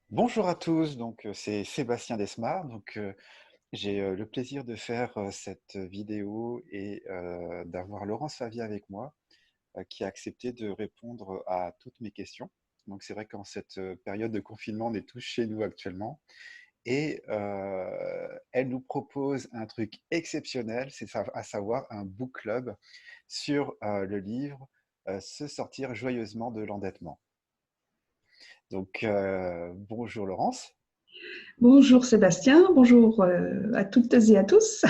Bonjour à tous, c'est Sébastien Desmar. J'ai le plaisir de faire cette vidéo et d'avoir Laurence Favier avec moi qui a accepté de répondre à toutes mes questions. Donc c'est vrai qu'en cette période de confinement, on est tous chez nous actuellement et elle nous propose un truc exceptionnel, à savoir un book club sur le livre Se sortir joyeusement de l'endettement. Bonjour Laurence. Bonjour Sébastien, bonjour à toutes et à tous.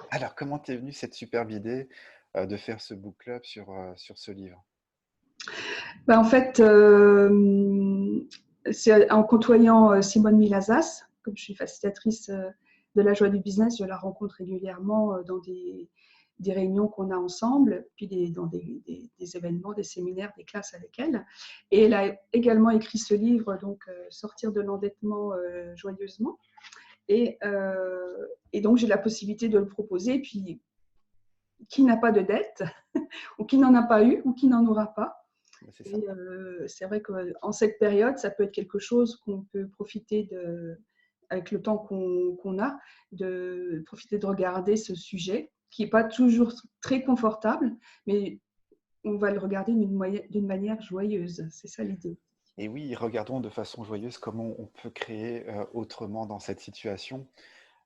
Alors, comment t'es venue cette superbe idée de faire ce book club sur ce livre? En fait, c'est en côtoyant Simone Milazas, comme je suis facilitatrice de la joie du business, je la rencontre régulièrement dans des réunions qu'on a ensemble, puis dans des événements, des séminaires, des classes avec elle. Et elle a également écrit ce livre, donc Sortir de l'endettement joyeusement. Et, euh, et donc, j'ai la possibilité de le proposer. Puis, qui n'a pas de dette, ou qui n'en a pas eu, ou qui n'en aura pas. Ben, c'est ça. Et c'est vrai qu'en cette période, ça peut être quelque chose qu'on peut profiter avec le temps qu'on a, de profiter de regarder ce sujet, qui n'est pas toujours très confortable, mais on va le regarder d'une manière joyeuse. C'est ça l'idée. Et oui, regardons de façon joyeuse comment on peut créer autrement dans cette situation.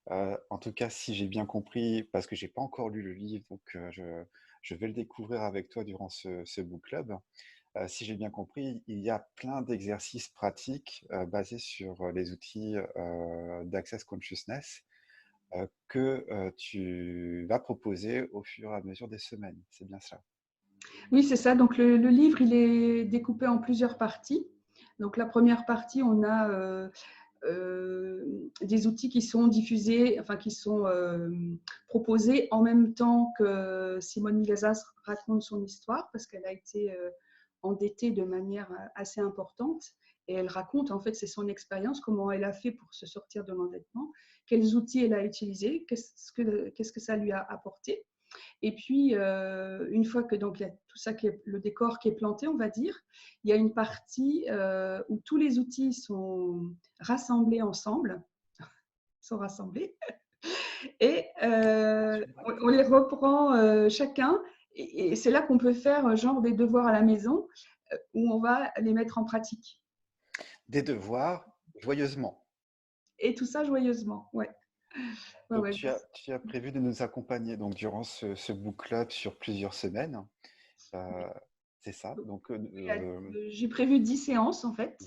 En tout cas, si j'ai bien compris, parce que j'ai pas encore lu le livre, je vais le découvrir avec toi durant ce book club. Si j'ai bien compris, il y a plein d'exercices pratiques basés sur les outils d'Access Consciousness que tu vas proposer au fur et à mesure des semaines. C'est bien ça. Oui, c'est ça. Donc le livre, il est découpé en plusieurs parties. Donc la première partie, on a des outils qui sont diffusés, enfin qui sont proposés en même temps que Simone Milazas raconte son histoire, parce qu'elle a été endettée de manière assez importante. Et elle raconte, en fait, c'est son expérience, comment elle a fait pour se sortir de l'endettement, quels outils elle a utilisés, qu'est-ce que ça lui a apporté. Et puis, une fois que donc il y a tout ça qui est le décor qui est planté, on va dire, il y a une partie où tous les outils sont rassemblés ensemble, sont rassemblés, et on les reprend chacun. Et c'est là qu'on peut faire genre des devoirs à la maison où on va les mettre en pratique. Des devoirs joyeusement. Et tout ça joyeusement. Ouais. Ouais, Donc ouais. tu as prévu de nous accompagner durant ce book club sur plusieurs semaines. Euh, c'est ça. J'ai prévu 10 séances en fait.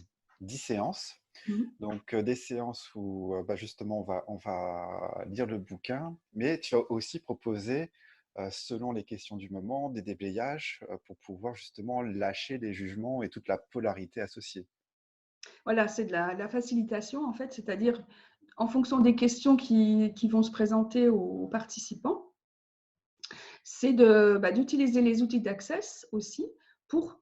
10 séances. Mhm. Des séances où justement on va lire le bouquin, mais tu as aussi proposé, selon les questions du moment, des déblayages pour pouvoir justement lâcher les jugements et toute la polarité associée. Voilà, c'est de la facilitation en fait, c'est-à-dire en fonction des questions qui vont se présenter aux participants, c'est d'utiliser les outils d'Access aussi pour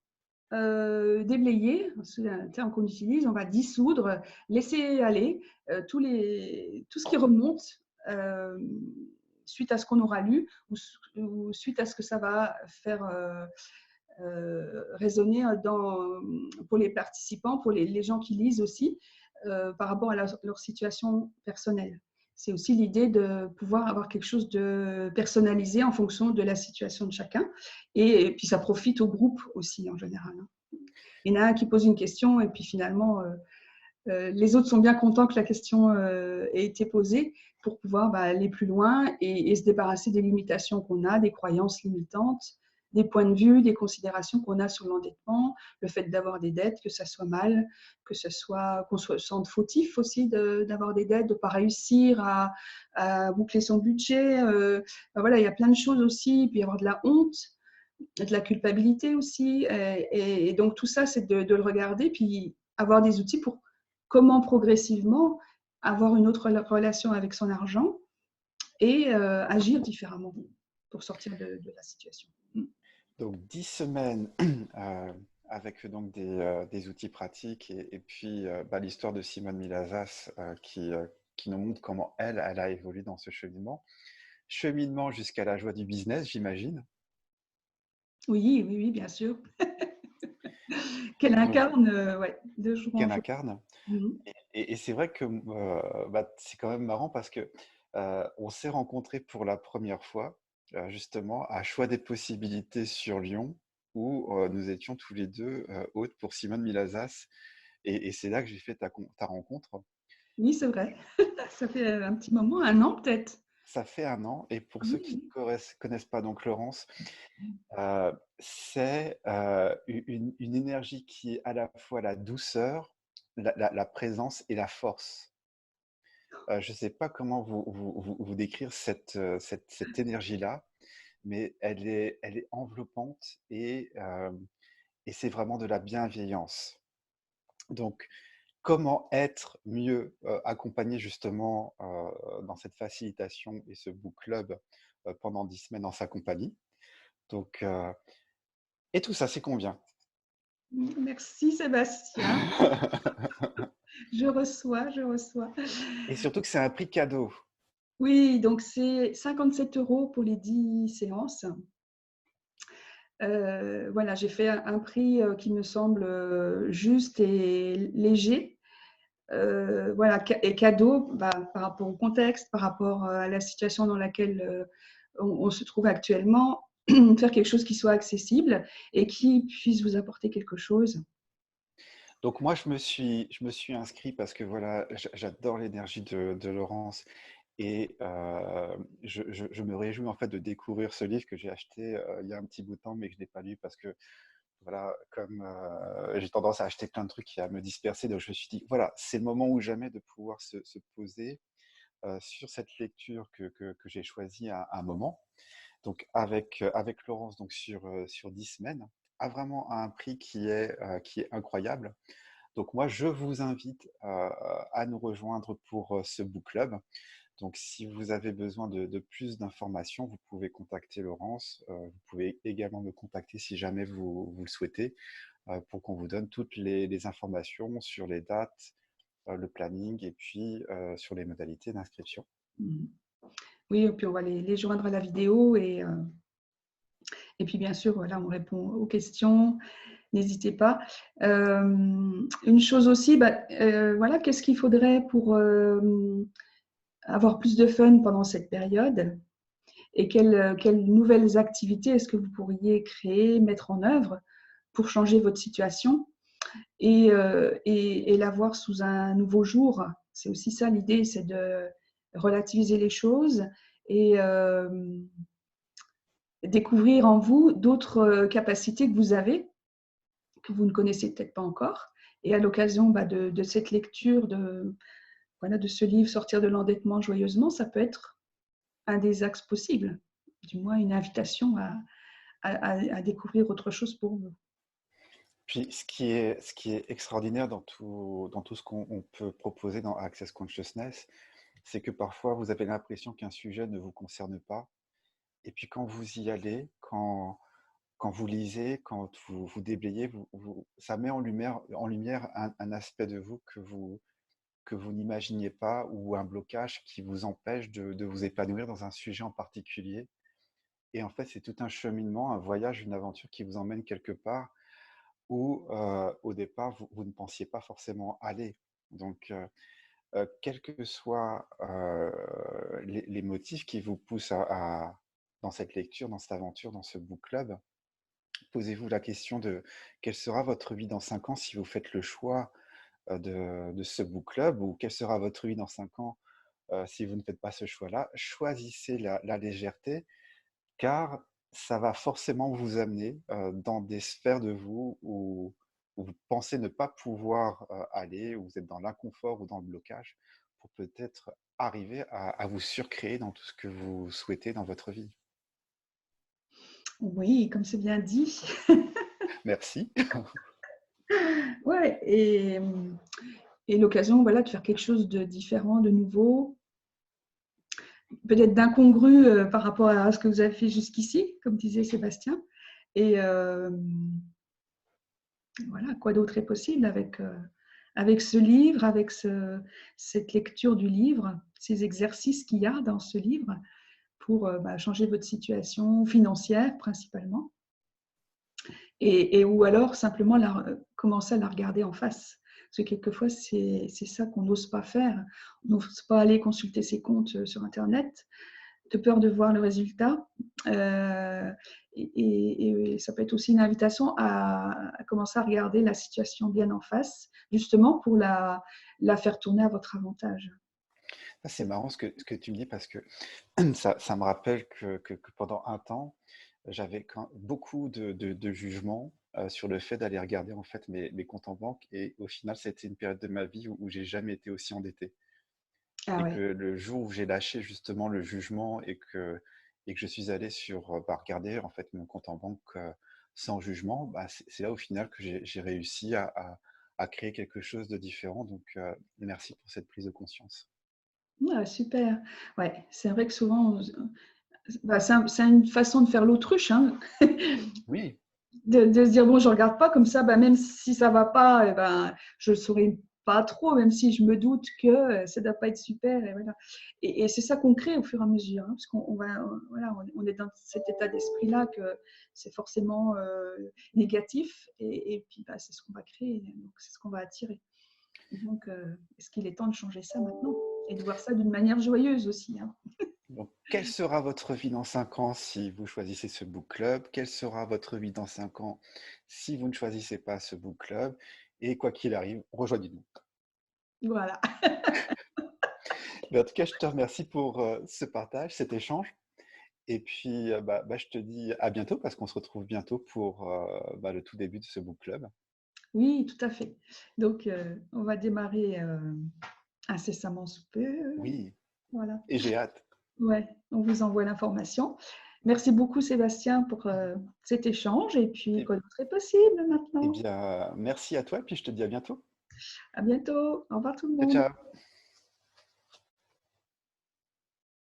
déblayer, c'est un terme qu'on utilise, on va dissoudre, laisser aller tout ce qui remonte euh, suite à ce qu'on aura lu ou suite à ce que ça va faire résonner pour les participants, pour les gens qui lisent aussi, par rapport à leur situation personnelle. C'est aussi l'idée de pouvoir avoir quelque chose de personnalisé en fonction de la situation de chacun. Et puis ça profite au groupe aussi en général. Il y en a un qui pose une question et puis finalement, les autres sont bien contents que la question ait été posée pour pouvoir aller plus loin et se débarrasser des limitations qu'on a, des croyances limitantes, des points de vue, des considérations qu'on a sur l'endettement, le fait d'avoir des dettes, que ça soit mal, qu'on se sente fautif aussi d'avoir des dettes, de ne pas réussir à boucler son budget. Voilà, il y a plein de choses aussi. Il peut y avoir de la honte, de la culpabilité aussi. Et donc tout ça, c'est de le regarder, puis avoir des outils pour comment progressivement avoir une autre relation avec son argent et agir différemment pour sortir de la situation. Donc 10 semaines avec des outils pratiques et puis l'histoire de Simone Milazas qui nous montre comment elle a évolué dans ce cheminement. Cheminement jusqu'à la joie du business, j'imagine. Oui, oui, oui, bien sûr. qu'elle Donc, incarne ouais, de jour en qu'elle jour. incarne. Mhm. Et c'est vrai que bah, c'est quand même marrant parce que on s'est rencontrés pour la première fois, justement, à Choix des possibilités sur Lyon, où nous étions tous les deux hôtes pour Simone Milazas. Et c'est là que j'ai fait ta rencontre. Oui, c'est vrai. Ça fait un petit moment, un an peut-être. Ça fait un an. Et pour ceux qui Oui. ne connaissent pas donc Laurence, c'est une énergie qui est à la fois la douceur, la présence et la force. Je ne sais pas comment vous décrire cette énergie-là, mais elle est enveloppante et c'est vraiment de la bienveillance. Donc, comment être mieux accompagné justement dans cette facilitation et ce book club pendant 10 semaines en sa compagnie. Donc, et tout ça, c'est combien? Merci Sébastien. Je reçois, je reçois. Et surtout que c'est un prix cadeau. Oui, donc c'est 57 € pour les 10 séances. Voilà, j'ai fait un prix qui me semble juste et léger. Voilà, et cadeau bah, par rapport au contexte, par rapport à la situation dans laquelle on se trouve actuellement, faire quelque chose qui soit accessible et qui puisse vous apporter quelque chose. Donc moi, je me suis inscrit parce que voilà, j'adore l'énergie de Laurence et je me réjouis en fait de découvrir ce livre que j'ai acheté il y a un petit bout de temps, mais que je n'ai pas lu parce que voilà, comme j'ai tendance à acheter plein de trucs et à me disperser, donc je me suis dit, voilà, c'est le moment ou jamais de pouvoir se poser sur cette lecture que j'ai choisie à un moment, donc avec Laurence, donc sur 10 semaines, à vraiment un prix qui est incroyable. Donc moi, je vous invite à nous rejoindre pour ce book club. Donc si vous avez besoin de plus d'informations, vous pouvez contacter Laurence. Vous pouvez également me contacter si jamais vous le souhaitez, pour qu'on vous donne toutes les informations sur les dates, le planning et puis sur les modalités d'inscription. Mhm. Oui, et puis on va les joindre à la vidéo et puis bien sûr, voilà, on répond aux questions. N'hésitez pas. Une chose aussi, bah, voilà, qu'est-ce qu'il faudrait pour avoir plus de fun pendant cette période et quelles nouvelles activités est-ce que vous pourriez créer, mettre en œuvre pour changer votre situation et la voir sous un nouveau jour. C'est aussi ça l'idée, c'est de relativiser les choses et découvrir en vous d'autres capacités que vous avez, que vous ne connaissez peut-être pas encore. Et à l'occasion bah, de cette lecture, voilà, de ce livre Sortir de l'endettement joyeusement, ça peut être un des axes possibles, du moins une invitation à découvrir autre chose pour vous. Puis ce qui est extraordinaire dans tout ce qu'on on peut proposer dans Access Consciousness, c'est que parfois vous avez l'impression qu'un sujet ne vous concerne pas. Et puis quand vous y allez, quand vous lisez, quand vous déblayez, ça met en lumière un aspect de vous que vous n'imaginiez pas ou un blocage qui vous empêche de vous épanouir dans un sujet en particulier. Et en fait, c'est tout un cheminement, un voyage, une aventure qui vous emmène quelque part où, au départ, vous ne pensiez pas forcément aller. Donc, quels que soient les motifs qui vous poussent dans cette lecture, dans cette aventure, dans ce book club, posez-vous la question de quelle sera votre vie dans 5 ans si vous faites le choix de ce book club, ou quelle sera votre vie dans 5 ans si vous ne faites pas ce choix-là. Choisissez la légèreté, car ça va forcément vous amener dans des sphères de vous où vous pensez ne pas pouvoir aller, où vous êtes dans l'inconfort ou dans le blocage, pour peut-être arriver à vous surcréer dans tout ce que vous souhaitez dans votre vie. Oui, comme c'est bien dit. Merci. Ouais, et l'occasion voilà, de faire quelque chose de différent, de nouveau, peut-être d'incongru par rapport à ce que vous avez fait jusqu'ici, comme disait Sébastien. Et voilà, quoi d'autre est possible avec ce livre, avec cette lecture du livre, ces exercices qu'il y a dans ce livre pour bah, changer votre situation financière principalement. Et ou alors simplement commencer à la regarder en face. Parce que quelquefois, c'est ça qu'on n'ose pas faire. On n'ose pas aller consulter ses comptes sur Internet, de peur de voir le résultat. Et ça peut être aussi une invitation à commencer à regarder la situation bien en face, justement pour la faire tourner à votre avantage. Ah, c'est marrant ce que tu me dis parce que ça me rappelle que pendant un temps, j'avais beaucoup de jugements sur le fait d'aller regarder en fait mes comptes en banque et au final, c'était une période de ma vie où j'ai jamais été aussi endetté. Ah Et que ouais. le jour où j'ai lâché justement le jugement et que je suis allé sur regarder en fait mon compte en banque sans jugement, bah, c'est là au final que j'ai réussi à créer quelque chose de différent. Donc, merci pour cette prise de conscience. Ouais, super. Ouais, c'est vrai que souvent, bah, c'est une façon de faire l'autruche, hein. Oui, De se dire, bon, je regarde pas comme ça, bah, même si ça va pas, eh ben, je ne saurais pas trop, même si je me doute que ça ne doit pas être super. Et, voilà. Et c'est ça qu'on crée au fur et à mesure, hein, parce qu'on va, voilà, on est dans cet état d'esprit-là que c'est forcément négatif, et puis bah, c'est ce qu'on va créer, donc c'est ce qu'on va attirer. Donc, est-ce qu'il est temps de changer ça maintenant et de voir ça d'une manière joyeuse aussi, hein. donc quelle sera votre vie dans 5 ans si vous choisissez ce book club? Quelle sera votre vie dans 5 ans si vous ne choisissez pas ce book club? Et quoi qu'il arrive, rejoignez-nous. Voilà. Mais en tout cas, je te remercie pour ce partage, cet échange. Et puis, je te dis à bientôt parce qu'on se retrouve bientôt pour le tout début de ce book club. Oui, tout à fait. Donc, on va démarrer incessamment sous peu. Oui, Voilà. et j'ai hâte. Ouais, on vous envoie l'information. Merci beaucoup, Sébastien, pour cet échange. Et puis, Et, quoi d'autre est possible eh maintenant? bien, merci à toi et puis je te dis à bientôt. À bientôt. Au revoir tout le Ciao, monde. ciao.